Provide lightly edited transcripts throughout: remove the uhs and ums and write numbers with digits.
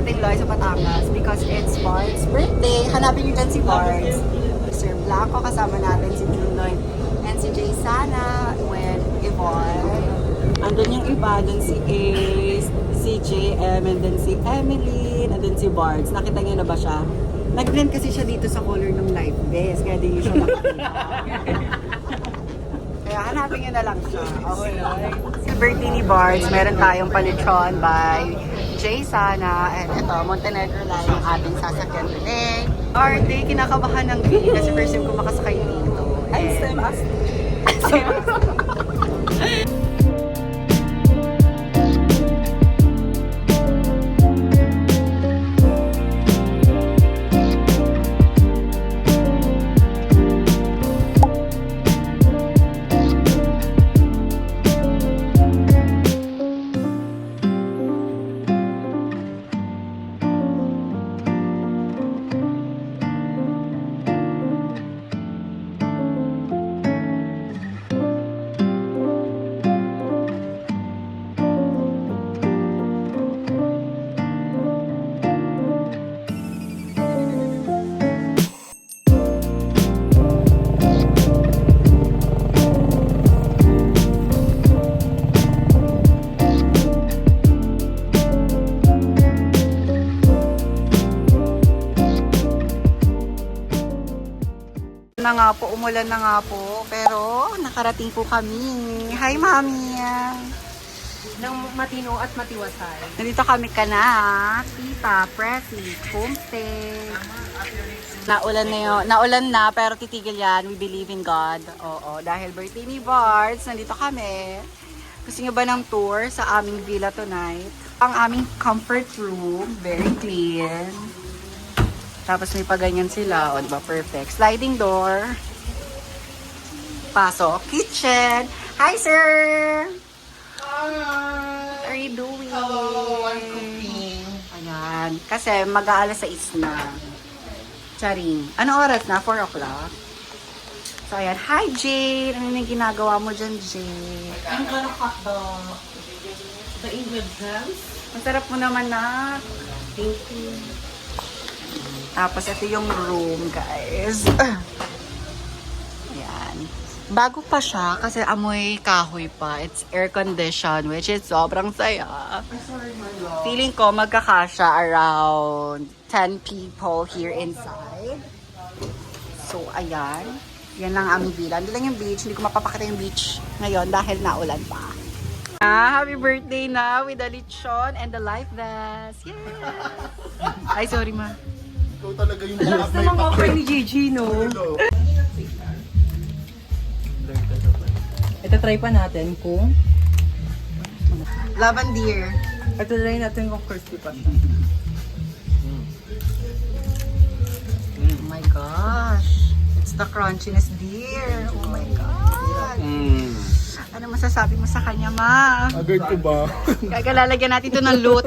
Patiloy sa Batangas because it's Bart's birthday. Hanapin niyo dyan si Bart. Sir Blanco, kasama natin si Junoy and si Jay Sana with Yvonne. Andun yung iba, dun si Ace, si JM, and then si Emily, and then si Bart. Nakita niyo na ba siya? Nag-blend kasi siya dito sa color ng life vest, kaya di niyo siya nakita. Kaya hanapin niyo na lang siya. Okay. Sa birthday ni Bards, meron tayong palitron by Jay Sana. And ito, Montenegro Line ang ating sasakyan today. Birthday, kinakabahan ng gili kasi first time ko makasakay dito. And same as na nga po, umulan na nga po, pero nakarating po kami. Hi, Mami! Ng matino at matiwasay. Nandito kami kana, Tita, Presi, Homestay. Naulan na yun. Naulan na, pero titigil yan. We believe in God. Oo, dahil birthday ni Bards, nandito kami. Gusto nyo ba ng tour sa aming villa tonight? Ang aming comfort room, very clean. Tapos may paganyan sila. O, diba? Perfect. Sliding door. Pasok. Kitchen. Hi, sir! What are you doing? Hello, I'm cooking. Ayan. Kasi mag-aalas 6 na. Charing. Anong oras na? 4 o'clock? So, ayan. Hi, Jade! Ano yung ginagawa mo dyan, Jade? I'm gonna cut the ingredients. Masarap mo naman na. Thank you. Tapos, ito yung room, guys. Ayan. Bago pa siya, kasi amoy kahoy pa. It's air-conditioned, which is sobrang saya. Sorry, my love. Feeling ko magkakasya around 10 people here inside. So, ayan. Yan lang ang aming villa. Hindi lang yung beach. Hindi ko mapapakita yung beach ngayon dahil naulan pa. Happy birthday na with the lechon and the life vest. Yes! Ay, sorry ma. Ikaw talaga yung Lakas na mga offer ni Gigi, no? Ito try pa natin kung... Lavender. Ito try natin kung crispy pa siya. Oh my gosh. It's the crunchiness, dear. Oh my God. Ano masasabi mo sa kanya, ma? Agad ko ba? Kaya lalagyan natin ito ng loot.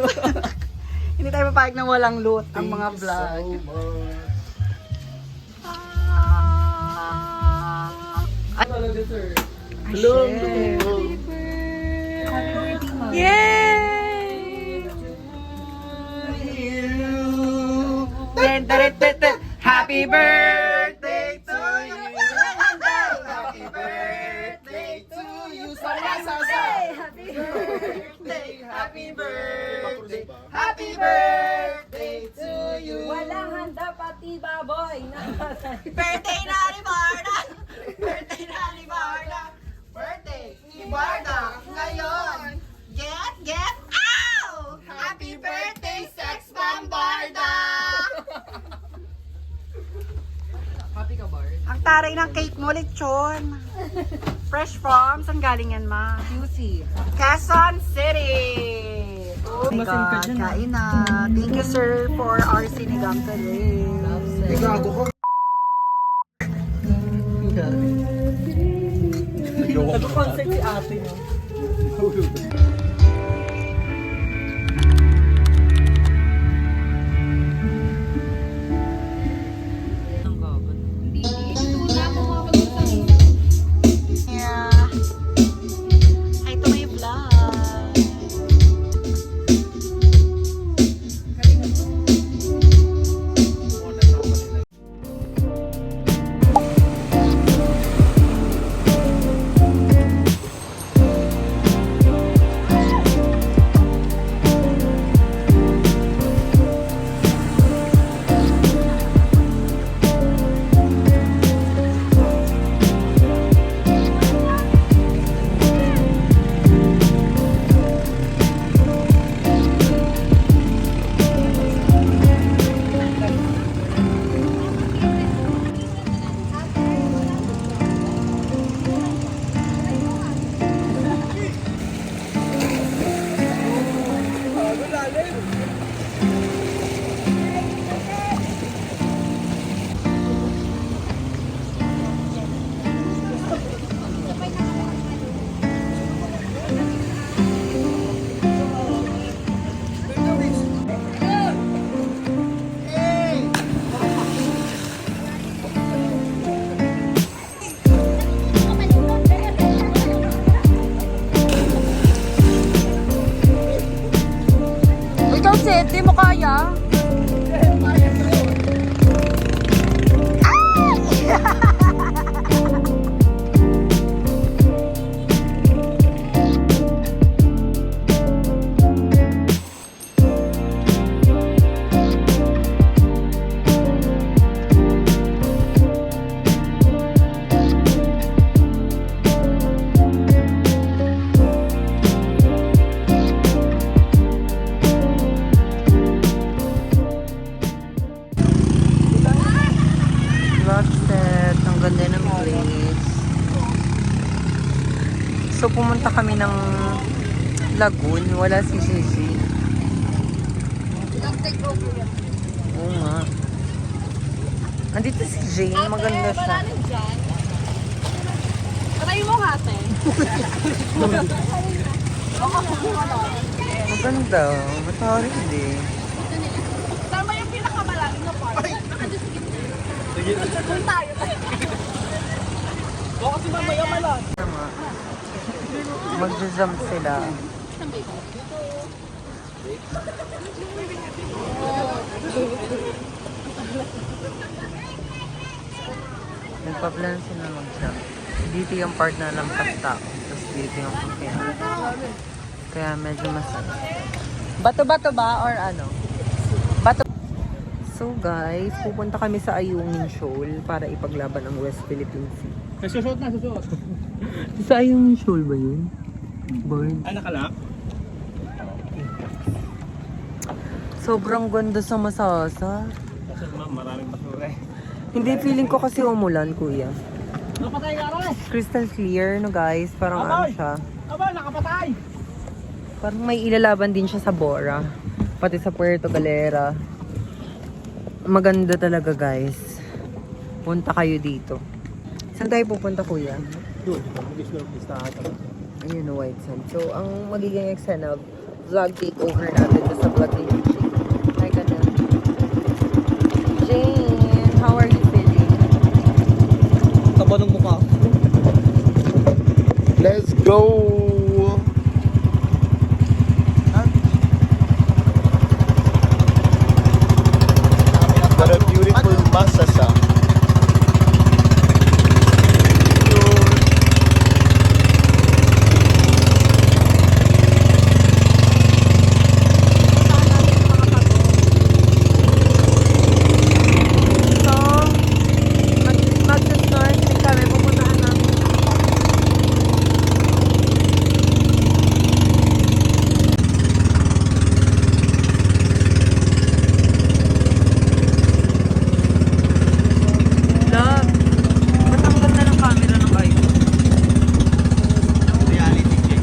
Hindi tayo papayag na walang loot ang mga vlog. So much. Hello. Yay! Happy birthday to you! Happy birthday to you! Happy birthday! Happy birthday! Happy birthday to you! Walang handa pati baboy. Birthday na ni Barda! Birthday na ni Barda! Birthday ni Barda! Ngayon! Get! Ow! Happy birthday, Sex Bomb Barda! Happy ka, Bart? Ang taray ng cake mo, lechon. Fresh from, saan galing yan, ma? Juicy. Quezon City! Oh my Masin ka God, dyan, ah. kain na. Thank you, sir, for our sinigang today. Gago ko. Nag-concert si ate, no? Yeah. Hi to my vlog. Bakit? Di mo kaya? Vlog set. Ang ganda ng place. So, pumunta kami ng Lagoon. Wala si Gigi. Oo nga. Andito si Jane. Maganda siya. Try mo nga, te. Maganda. Matawari hindi. Tama yung pinakamalalim na part. Doon tayo. O kasi mamaya malang. Tama. Magja-jump sila. Nagpa-plan sila mag-jump. Dito yung part na lampas tao. Tapos dito yung kaya. Kaya medyo masaya. Bato-bato ba or ano? Bato. So guys, pupunta kami sa Ayungin Shoal para ipaglaban ang West Philippine Sea. Nasusuot na, susuot. Sa Ayungin Shoal ba yun? Bird. Ay, nakalak? Sobrang ganda sa Masasa. Kasi maraming basura eh. Hindi, feeling ko kasi umulan, kuya. Nakapatay ka rin! Crystal clear, no guys? Parang ano siya. Aba, nakapatay! Parang may ilalaban din siya sa Bora. Pati sa Puerto Galera. Maganda talaga, guys. Punta kayo dito. Saan tayo pupunta, kuya? Doon, mag-iswell pista ata. Ayun, no, White Sand. So, ang magiging eksena, vlog takeover natin to sa vlog ni Jane. Hi, ganda. Jane, how are you feeling? Taba ng mukha. Let's go! What a beautiful Masasa. Mag-snorkeling kami, pupuntahan namin. Love, ba't ang ganda ng camera ng iPhone? Reality check.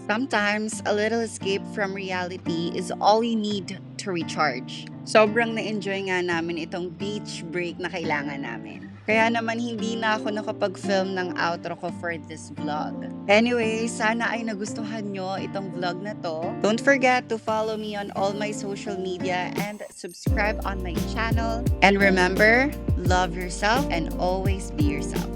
Sometimes, a little escape from reality is all you need to recharge. Sobrang na-enjoy nga namin itong beach break na kailangan namin. Kaya naman hindi na ako nakapag-film ng outro ko for this vlog. Anyway, sana ay nagustuhan nyo itong vlog na to. Don't forget to follow me on all my social media and subscribe on my channel. And remember, love yourself and always be yourself.